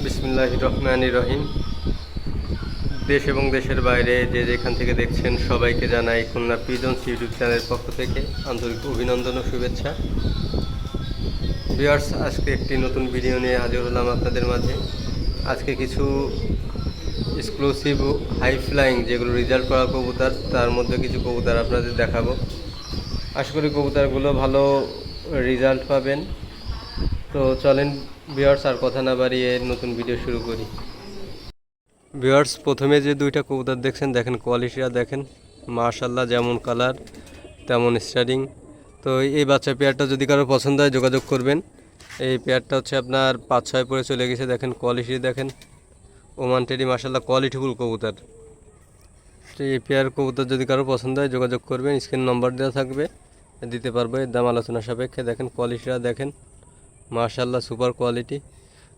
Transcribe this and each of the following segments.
বিসমিল্লাহির রহমানির রহিম। দেশ এবং দেশের বাইরে যে যেখান থেকে দেখছেন সবাইকে জানাই খুলনা পিজন্স ইউটিউব চ্যানেলের পক্ষ থেকে আন্তরিক অভিনন্দন ও শুভেচ্ছা। ভিউয়ার্স, আজকে একটি নতুন ভিডিও নিয়ে হাজির হলাম আপনাদের মাঝে। আজকে কিছু এক্সক্লুসিভ হাই ফ্লাইং যেগুলো রেজাল্ট করা কবুতর, তার মধ্যে কিছু কবুতর আপনাদের দেখাবো। আশা করি কবুতরগুলো ভালো রেজাল্ট পাবেন। তো চলেন ভিউয়ার্স, আর কথা না বাড়িয়ে নতুন ভিডিও শুরু করি। ভিউয়ার্স, প্রথমে যে দুইটা কবুতর দেখছেন, দেখেন কোয়ালিটিটা দেখেন, মাশাআল্লাহ, যেমন কালার তেমন স্টারিং। তো এই বাচ্চা পেয়ারটা যদি কারো পছন্দ হয় যোগাযোগ করবেন। এই পেয়ারটা হচ্ছে আপনার 5-6 পরে চলে গেছে। দেখেন কোয়ালিটি দেখেন, ওমান টেডি, মাশাআল্লাহ কোয়ালিটিফুল কবুতর। তো এই পেয়ার কবুতর যদি কারো পছন্দ হয় যোগাযোগ করবেন, স্ক্রিন নম্বর দেওয়া থাকবে, দিতে পারবো। এর দাম আলোচনা সাপেক্ষে। দেখেন কোয়ালিটিটা দেখেন, মাশাআল্লাহ সুপার কোয়ালিটি।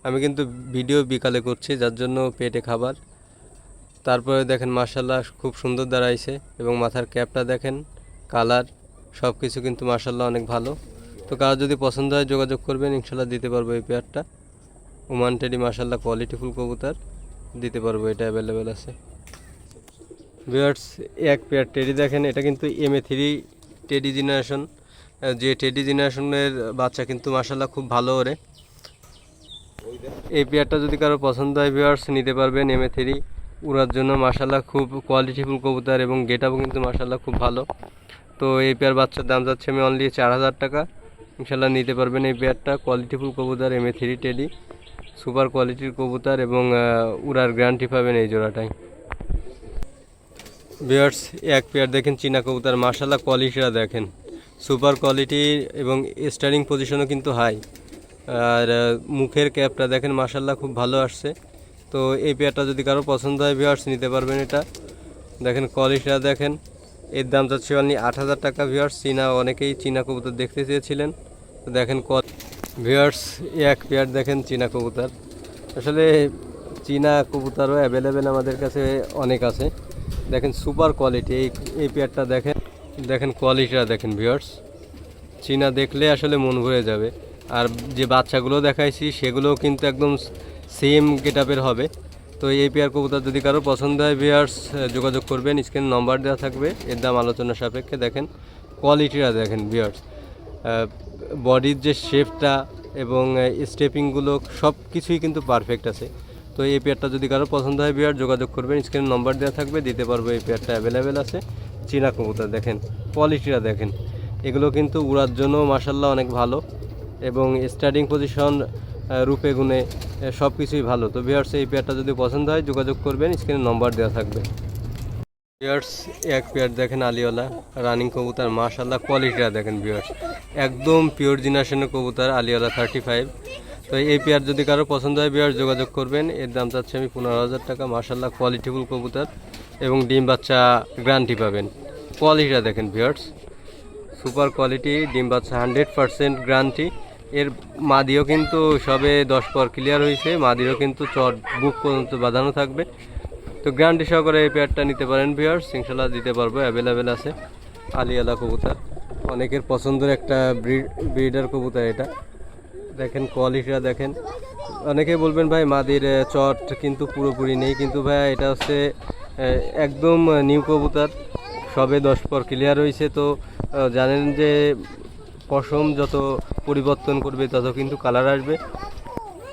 আমি কিন্তু ভিডিও বিকালে করছি, যার জন্য পেটে খাবার। তারপরে দেখেন মাশাআল্লাহ খুব সুন্দর দাঁড়াইছে, এবং মাথার ক্যাপটা দেখেন, কালার সব কিছু কিন্তু মাশাআল্লাহ অনেক ভালো। তো কার যদি পছন্দ হয় যোগাযোগ করবেন, ইনশাআল্লাহ দিতে পারবো এই পেয়ারটা। ওমান টেডি মাশাআল্লাহ কোয়ালিটিফুল কবুতর, দিতে পারবো, এটা অ্যাভেলেবেল আছে। ভিউয়ার্স, এক পেয়ার টেডি দেখেন, এটা কিন্তু MA3 টেডি জেনারেশন। যে টেডি জেনারেশনের বাচ্চা কিন্তু মাশাআল্লাহ খুব ভালো ওরে। এই পেয়ারটা যদি কারো পছন্দ হয় ভিউয়ার্স, নিতে পারবেন। MA3 উড়ার জন্য মাশাআল্লাহ খুব কোয়ালিটিফুল কবুতর, এবং গেটআপও কিন্তু মাশাআল্লাহ খুব ভালো। তো এই পেয়ার বাচ্চার দাম যাচ্ছে আমি অনলি 4000 টাকা। ইনশাআল্লাহ নিতে পারবেন এই পেয়ারটা। কোয়ালিটিফুল কবুতর, MA3 টেডি, সুপার কোয়ালিটির কবুতর, এবং উড়ার গ্যারান্টি পাবেন এই জোড়াটাই। ভিউয়ার্স, এক পেয়ার দেখেন চীনা কবুতর, মাশাআল্লাহ কোয়ালিটিটা দেখেন, সুপার কোয়ালিটি, এবং স্টারিং পজিশনও কিন্তু হাই। আর মুখের ক্যাপটা দেখেন মাশাআল্লাহ খুব ভালো আসছে। তো এই পেয়ারটা যদি কারো পছন্দ হয় ভিউয়ার্স, নিতে পারবেন এটা। দেখেন কোয়ালিটিটা দেখেন, এর দাম যাচ্ছে অনলি 8000 টাকা। ভিউয়ার্স, চীনা, অনেকেই চীনা কবুতর দেখতে চেয়েছিলেন। তো দেখেন ভিউয়ার্স, এক পেয়ার দেখেন চীনা কবুতর। আসলে চীনা কবুতরও অ্যাভেলেবেল আমাদের কাছে অনেক আছে। দেখেন সুপার কোয়ালিটি, এই পেয়ারটা দেখেন, দেখেন কোয়ালিটিটা দেখেন ভিউয়ার্স। চীনা দেখলে আসলে মন ভরে যাবে। আর যে বাচ্চাগুলো দেখাইছি সেগুলোও কিন্তু একদম সেম গেটআপের হবে। তো এই পেয়ার কবুতর যদি কারো পছন্দ হয় ভিউয়ার্স, যোগাযোগ করবেন, স্ক্রিন নম্বর দেওয়া থাকবে, এর দাম আলোচনা সাপেক্ষে। দেখেন কোয়ালিটিটা দেখেন ভিউয়ার্স, বডির যে শেপটা এবং স্টেপিংগুলো সব কিছুই কিন্তু পারফেক্ট আছে। তো এই পেয়ারটা যদি কারো পছন্দ হয় ভিউয়ার, যোগাযোগ করবেন, স্ক্রিন নম্বর দেওয়া থাকবে, দিতে পারবো। এই পেয়ারটা অ্যাভেলেবেল আছে। চীনা কবুতর দেখেন, কোয়ালিটিটা দেখেন, এগুলো কিন্তু উড়ার জন্য মাশাআল্লাহ অনেক ভালো, এবং স্টার্টিং পজিশন, রূপে গুণে সব কিছুই ভালো। তো ভিউয়ার্স, এই পেয়ারটা যদি পছন্দ হয় যোগাযোগ করবেন, স্ক্রিনে নম্বর দেওয়া থাকবে। ভিউয়ার্স, এক পেয়ার দেখেন আলিওয়ালা রানিং কবুতর, মাশাআল্লাহ কোয়ালিটিটা দেখেন ভিউয়ার্স, একদম পিওর জেনারেশনের কবুতর, আলিওয়ালা 35। তো এই পেয়ার যদি কারো পছন্দ হয় ভিউয়ার্স, যোগাযোগ করবেন। এর দাম চাচ্ছি আমি 15000 টাকা। মাশাআল্লাহ কোয়ালিটিফুল কবুতর, এবং ডিম বাচ্চা গ্যারান্টি পাবেন। কোয়ালিটিটা দেখেন ভিউয়ার্স, সুপার কোয়ালিটি, ডিম বাচ্চা 100% গ্যারান্টি। এর মাদিও কিন্তু সবে 10 পর ক্লিয়ার হয়েছে, মাদিরও কিন্তু চট বুক পর্যন্ত বাঁধানো থাকবে। তো গ্যারান্টি সহকারে এই পেয়ারটা নিতে পারেন ভিউয়ার্স, ইনশাআল্লাহ দিতে পারবো, অ্যাভেলেবেল আছে। আলিয়ালা কবুতর অনেকের পছন্দের একটা ব্রিডার কবুতর এটা। দেখেন কোয়ালিটিটা দেখেন, অনেকে বলবেন ভাই মাদির চট কিন্তু পুরোপুরি নেই, কিন্তু ভাই এটা হচ্ছে একদম নিউ কবুতর, সবে 10 পর ক্লিয়ার হয়েছে। তো জানেন যে পশম যত পরিবর্তন করবে তত কিন্তু কালার আসবে।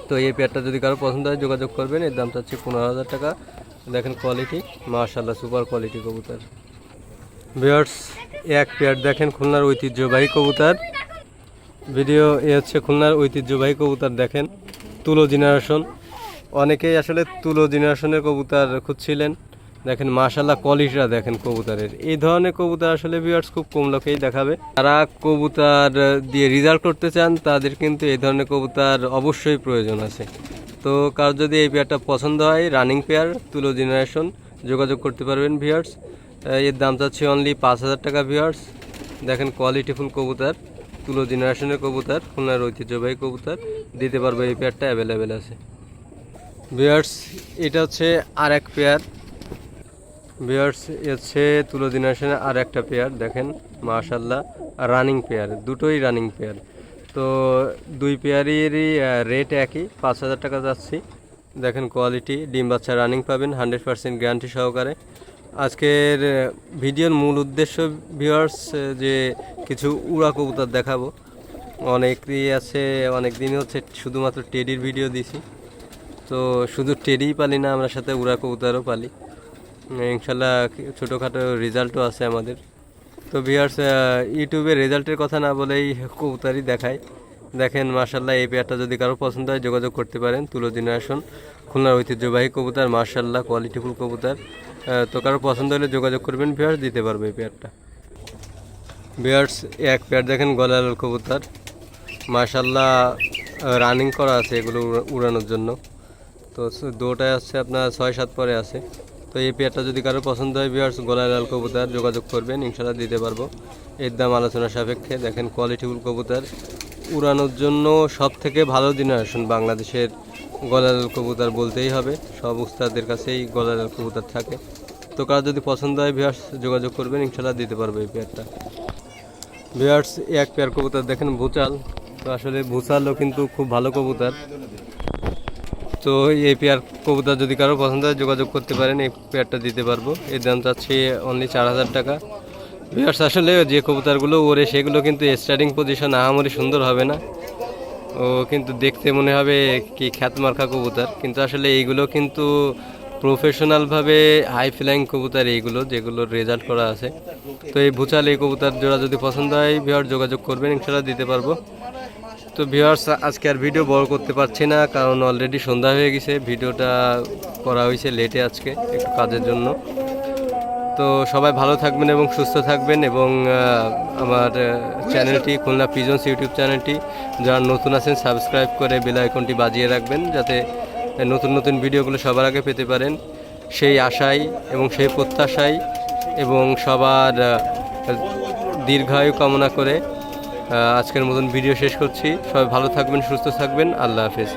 তো এই পেয়ারটা যদি কারো পছন্দ হয় যোগাযোগ করবেন। এর দাম চাচ্ছি 15000 টাকা। দেখেন কোয়ালিটি, মাশাআল্লাহ সুপার কোয়ালিটি কবুতর। ভিউয়ার্স, এক পেয়ার দেখেন খুলনার ঐতিহ্যবাহী কবুতর। ভিডিও এ হচ্ছে খুলনার ঐতিহ্যবাহী কবুতর, দেখেন তুলো জেনারেশন। অনেকেই আসলে তুলো জেনারেশনের কবুতর খুঁজছিলেন। দেখেন মাশাআল্লাহ কোয়ালিটিটা দেখেন কবুতরের। এই ধরনের কবুতর আসলে ভিউয়ার্স খুব কম লোকেই দেখাবে। যারা কবুতর দিয়ে রেজাল্ট করতে চান তাদের কিন্তু এই ধরনের কবুতর অবশ্যই প্রয়োজন আছে। তো কার যদি এই পেয়ারটা পছন্দ হয়, রানিং পেয়ার, তুলো জেনারেশন, যোগাযোগ করতে পারবেন ভিউয়ার্স। এর দাম চাচ্ছি অনলি 5000 টাকা ভিউয়ার্স। দেখেন কোয়ালিটিফুল কবুতর, তুলো জেনারেশনের কবুতর, খুলনার ঐতিহ্যবাহী কবুতর, দিতে পারবো। এই পেয়ারটা অ্যাভেলেবেল আছে ভিউয়ার্স। এটা হচ্ছে আর এক পেয়ার ভিউয়ার্স, হচ্ছে তুলো জেনারেশনের আর একটা পেয়ার। দেখেন মাশাআল্লাহ রানিং পেয়ার, দুটোই রানিং পেয়ার। তো দুই পেয়ারেরই রেট একই, 5000 টাকা যাচ্ছি। দেখেন কোয়ালিটি, ডিম বাচ্চা রানিং পাবেন 100% গ্যারান্টি সহকারে। আজকের ভিডিওর মূল উদ্দেশ্য ভিউয়ার্স যে কিছু উড়া কবুতর দেখাবো। অনেকই আছে, অনেক দিনই হচ্ছে শুধুমাত্র টেডির ভিডিও দিছি, তো শুধু টেডিই পালি না, আমরা সাথে উড়া কবুতরও পালি। ইনশাল্লাহ ছোটোখাটো রেজাল্টও আছে আমাদের। তো ভিউয়ার্স ইউটিউবে রেজাল্টের কথা না বলেই কবুতরই দেখায়। দেখেন মাশাল্লাহ, এই পেয়ারটা যদি কারো পছন্দ হয় যোগাযোগ করতে পারেন। তুলো জেনারেশন, খুলনার ঐতিহ্যবাহী কবুতর, মাশাল্লাহ কোয়ালিটিফুল কবুতর। তো কারো পছন্দ হলে যোগাযোগ করবেন ভিউয়ার্স, দিতে পারবে এই পেয়ারটা। ভিউয়ার্স এক পেয়ার দেখেন গলাল কবুতর, মাশাল্লাহ রানিং করা আছে এগুলো উড়ানোর জন্য। তো দুটাই আছে আপনার 6-7 পরে আছে। তো এই পেয়ারটা যদি কারো পছন্দ হয় ভিউয়ার্স, গলালাল কবুতর, যোগাযোগ করবেন, ইনশাল্লাহ দিতে পারবো। এর দাম আলোচনা সাপেক্ষে। দেখেন কোয়ালিটিফুল কবুতর, উড়ানোর জন্য সব থেকে ভালো জেনারেশন বাংলাদেশের গলালাল কবুতর বলতেই হবে। সব উস্তাদের কাছেই গলালাল কবুতর থাকে। তো কারো যদি পছন্দ হয় ভিউয়ার্স যোগাযোগ করবেন, ইনশাল্লাহ দিতে পারবো এই পেয়ারটা। ভিউয়ার্স এক পেয়ার কবুতর দেখেন ভুচাল। তো আসলে ভুচালও কিন্তু খুব ভালো কবুতর। তো এই পেয়ার কবুতর যদি কারো পছন্দ হয় যোগাযোগ করতে পারেন, এই পেয়ারটা দিতে পারবো। এর দাম চাচ্ছি অনলি 4000 টাকা। ভিউয়ার্স আসলে যে কবুতরগুলো ওরে সেগুলো কিন্তু স্টার্টিং পজিশন আহামরি সুন্দর হবে না, ও কিন্তু দেখতে মনে হবে কি খ্যাতমার্কা কবুতর, কিন্তু আসলে এইগুলো কিন্তু প্রফেশনালভাবে হাই ফ্লাইং কবুতর, এইগুলো যেগুলোর রেজাল্ট করা আছে। তো এই ভুচাল এই কবুতর জোড়া যদি পছন্দ হয় ভিউয়ার্স যোগাযোগ করবেন, ইনশাল্লাহ দিতে পারবো। তো ভিউয়ার্স আজকে আর ভিডিও বড় করতে পারছি না, কারণ অলরেডি সন্ধ্যা হয়ে গেছে। ভিডিওটা করা হয়েছে লেটে আজকে একটু কাজের জন্য। তো সবাই ভালো থাকবেন এবং সুস্থ থাকবেন, এবং আমার চ্যানেলটি খুলনা পিজনস ইউটিউব চ্যানেলটি যারা নতুন আছেন সাবস্ক্রাইব করে বেল আইকনটি বাজিয়ে রাখবেন, যাতে নতুন নতুন ভিডিওগুলো সবার আগে পেতে পারেন। সেই আশায় এবং সেই প্রত্যাশায় এবং সবার দীর্ঘায়ু কামনা করে আজকের মতন ভিডিও শেষ করছি। সবাই ভালো থাকবেন, সুস্থ থাকবেন, আল্লাহ হাফেজ।